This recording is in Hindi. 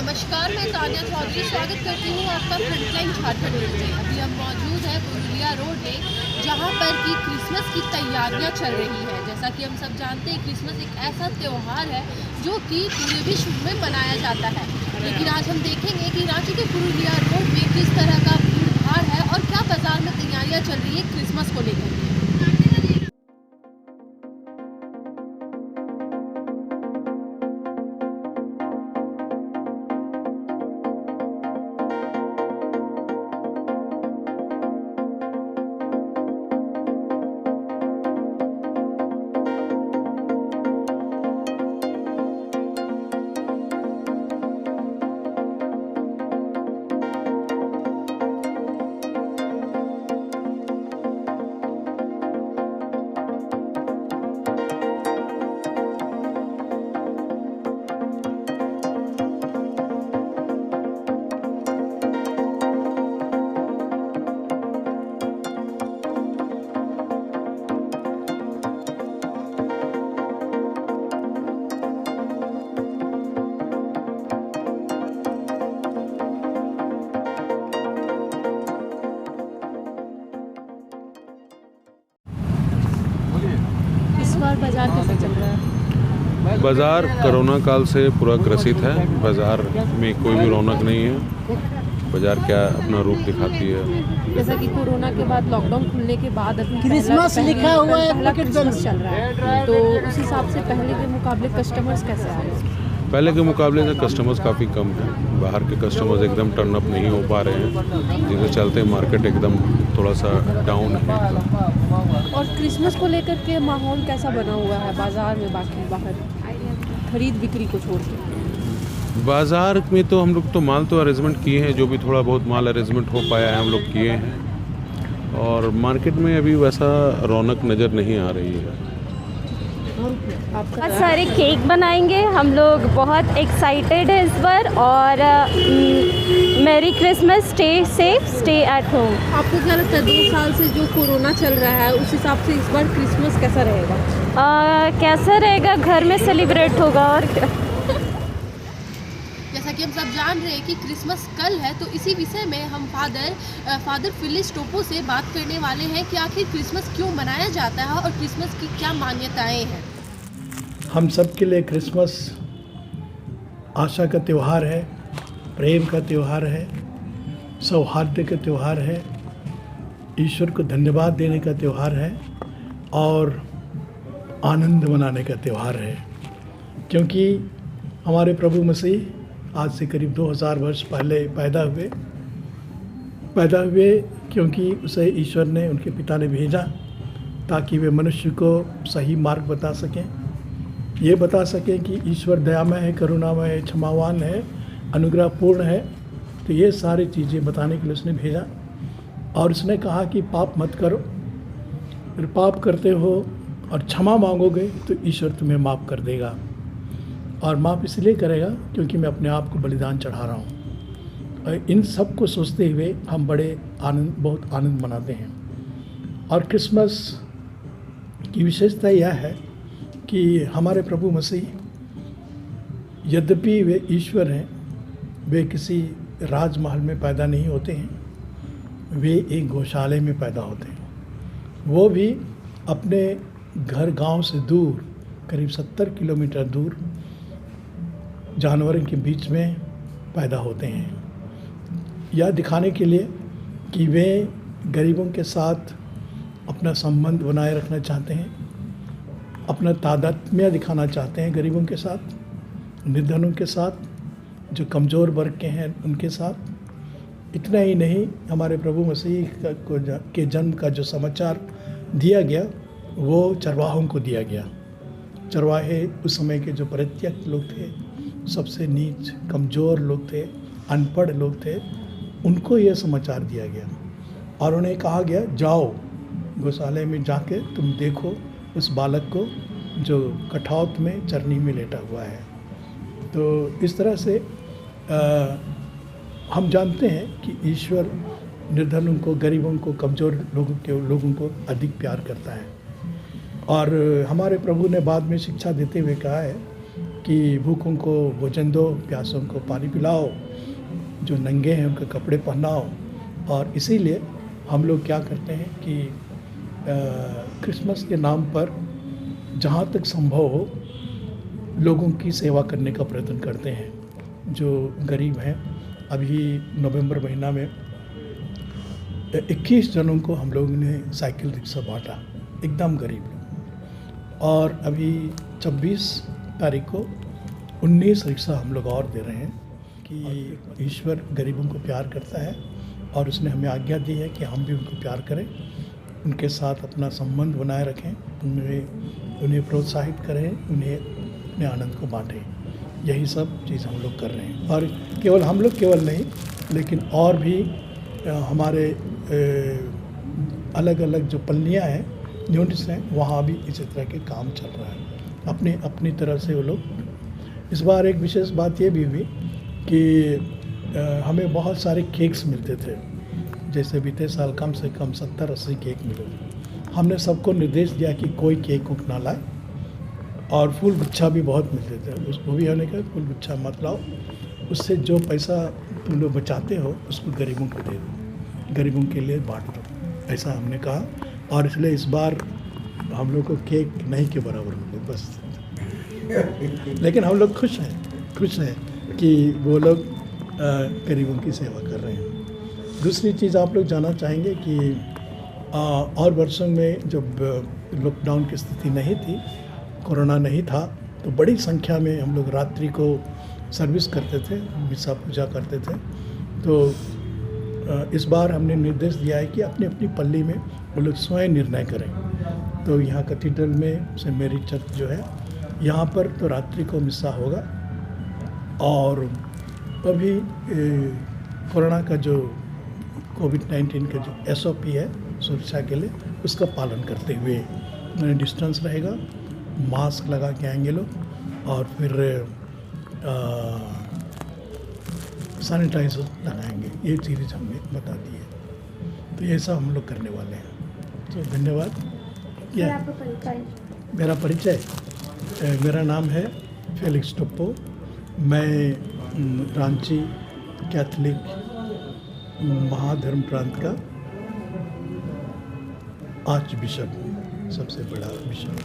नमस्कार, मैं तानिया चौधरी स्वागत करती हूँ आपका फ्रंटलाइन झारखंड न्यूज़ में। अभी हम मौजूद हैं पुरुलिया रोड में, जहाँ पर कि क्रिसमस की तैयारियाँ चल रही है। जैसा कि हम सब जानते हैं, क्रिसमस एक ऐसा त्यौहार है जो कि पूरे विश्व में मनाया जाता है। लेकिन आज हम देखेंगे कि रांची के पुरुलिया रोड में किस तरह का भीड़ भाड़ है और क्या बाजार में तैयारियाँ चल रही है क्रिसमस को लेकर। इस बार बाजार कैसा चल रहा है? बाज़ार कोरोना काल से पूरा ग्रसित है। बाज़ार में कोई भी रौनक नहीं है। बाज़ार क्या अपना रूप दिखाती है। जैसा कि कोरोना के बाद लॉकडाउन खुलने के बाद अभी क्रिसमस लिखा हुआ है, पहला क्रिसमस चल रहा है, तो उस हिसाब से पहले के मुकाबले कस्टमर्स कैसे आ रहे हैं? पहले के मुकाबले से कस्टमर्स काफ़ी कम हैं। बाहर के कस्टमर्स एकदम टर्न अप नहीं हो पा रहे हैं, जिसके चलते मार्केट एकदम थोड़ा सा डाउन है। और क्रिसमस को लेकर के माहौल कैसा बना हुआ है बाजार में? बाकी बाहर खरीद बिक्री को छोड़ के बाज़ार में तो हम लोग तो माल तो अरेंजमेंट किए हैं, जो भी थोड़ा बहुत माल अरेंजमेंट हो पाया है हम लोग किए हैं। और मार्केट में अभी वैसा रौनक नज़र नहीं आ रही है। बहुत सारे केक बनाएंगे हम लोग, बहुत एक्साइटेड है इस बार। और merry Christmas, stay safe, stay at home. आपको क्या लगता है 2 साल से जो कोरोना चल रहा है उस हिसाब से इस बार क्रिसमस कैसा रहेगा? कैसा रहेगा? घर में सेलिब्रेट होगा और क्या। जैसा कि हम सब जान रहे हैं कि क्रिसमस कल है, तो इसी विषय में हम फादर फिलिस टोपो से बात करने वाले हैं कि आखिर क्रिसमस क्यों मनाया जाता है और क्रिसमस की क्या मान्यताएं हैं। हम सब के लिए क्रिसमस आशा का त्यौहार है, प्रेम का त्यौहार है, सौहार्द का त्यौहार है, ईश्वर को धन्यवाद देने का त्यौहार है और आनंद मनाने का त्यौहार है। क्योंकि हमारे प्रभु मसीह आज से करीब 2000 वर्ष पहले पैदा हुए क्योंकि उसे ईश्वर ने, उनके पिता ने भेजा ताकि वे मनुष्य को सही मार्ग बता सकें, ये बता सकें कि ईश्वर दयामय है, करुणामय है, क्षमावान है, अनुग्रहपूर्ण है। तो ये सारी चीज़ें बताने के लिए उसने भेजा। और उसने कहा कि पाप मत करो, फिर पाप करते हो और क्षमा मांगोगे तो ईश्वर तुम्हें माफ़ कर देगा। और माफ़ इसलिए करेगा क्योंकि मैं अपने आप को बलिदान चढ़ा रहा हूँ। और इन सब को सोचते हुए हम बहुत आनंद मनाते हैं। और क्रिसमस की विशेषता यह है कि हमारे प्रभु मसीह, यद्यपि वे ईश्वर हैं, वे किसी राजमहल में पैदा नहीं होते हैं, वे एक गौशाले में पैदा होते हैं। वो भी अपने घर गांव से दूर, करीब 70 किलोमीटर दूर जानवरों के बीच में पैदा होते हैं, यह दिखाने के लिए कि वे गरीबों के साथ अपना संबंध बनाए रखना चाहते हैं, अपना तादात्म्य दिखाना चाहते हैं गरीबों के साथ, निर्धनों के साथ, जो कमज़ोर वर्ग के हैं उनके साथ। इतना ही नहीं, हमारे प्रभु मसीह के जन्म का जो समाचार दिया गया वो चरवाहों को दिया गया। चरवाहे उस समय के जो परित्यक्त लोग थे, सबसे नीच, कमज़ोर लोग थे, अनपढ़ लोग थे, उनको यह समाचार दिया गया। और उन्हें कहा गया, जाओ गौशाले में जाके तुम देखो उस बालक को जो कठौत में चरनी में लेटा हुआ है। तो इस तरह से हम जानते हैं कि ईश्वर निर्धनों को, गरीबों को, कमज़ोर लोगों को अधिक प्यार करता है। और हमारे प्रभु ने बाद में शिक्षा देते हुए कहा है कि भूखों को भोजन दो, प्यासों को पानी पिलाओ, जो नंगे हैं उनको कपड़े पहनाओ। और इसीलिए हम लोग क्या करते हैं कि क्रिसमस के नाम पर जहाँ तक संभव हो लोगों की सेवा करने का प्रयत्न करते हैं। जो गरीब हैं, अभी नवंबर महीना में 21 जनों को हम लोगों ने साइकिल रिक्शा बांटा, एकदम गरीब लोग। और अभी 26 तारीख को 19 रिक्शा हम लोग और दे रहे हैं कि ईश्वर गरीबों को प्यार करता है और उसने हमें आज्ञा दी है कि हम भी उनको प्यार करें, उनके साथ अपना संबंध बनाए रखें, उन्हें प्रोत्साहित करें, उन्हें अपने आनंद को बांटें। यही सब चीज़ हम लोग कर रहे हैं। और केवल हम लोग केवल नहीं, लेकिन और भी हमारे अलग अलग जो पल्लियाँ हैं, यूनिट्स हैं, वहाँ भी इसी तरह के काम चल रहा है अपनी तरह से वो लोग। इस बार एक विशेष बात ये भी हुई कि हमें बहुत सारे केक्स मिलते थे। जैसे बीते साल कम से कम 70-80 केक मिले। हमने सबको निर्देश दिया कि कोई केक उक ना लाए, और फूल गुच्छा भी बहुत मिलते थे, उसको भी हमने कहा फूल गुच्छा मत लाओ, उससे जो पैसा तुम लोग बचाते हो उसको गरीबों को दे दो, गरीबों के लिए बांट दो, ऐसा हमने कहा। और इसलिए इस बार हम लोग को केक नहीं के बराबर मिले बस। लेकिन हम लोग खुश हैं कि वो लोग गरीबों की सेवा कर रहे हैं। दूसरी चीज़ आप लोग जानना चाहेंगे कि और वर्षों में जब लॉकडाउन की स्थिति नहीं थी, कोरोना नहीं था, तो बड़ी संख्या में हम लोग रात्रि को सर्विस करते थे, मिसा पूजा करते थे। तो इस बार हमने निर्देश दिया है कि अपनी अपनी पल्ली में वो लोग स्वयं निर्णय करें। तो यहाँ कैथेड्रल में सेंट मैरी चर्च जो है, यहाँ पर तो रात्रि को मिसा होगा, और अभी कोरोना का जो कोविड-19 का जो SOP है सुरक्षा के लिए, उसका पालन करते हुए डिस्टेंस रहेगा, मास्क लगा के आएंगे लोग, और फिर सैनिटाइजर लगाएंगे। ये चीज़ हमने बता दी है। तो ये सब हम लोग करने वाले हैं। तो धन्यवाद। मेरा परिचय, मेरा नाम है फेलिक्स टोप्पो। मैं रांची कैथलिक महाधर्म प्रांत का आर्च बिशप, सबसे बड़ा बिशप।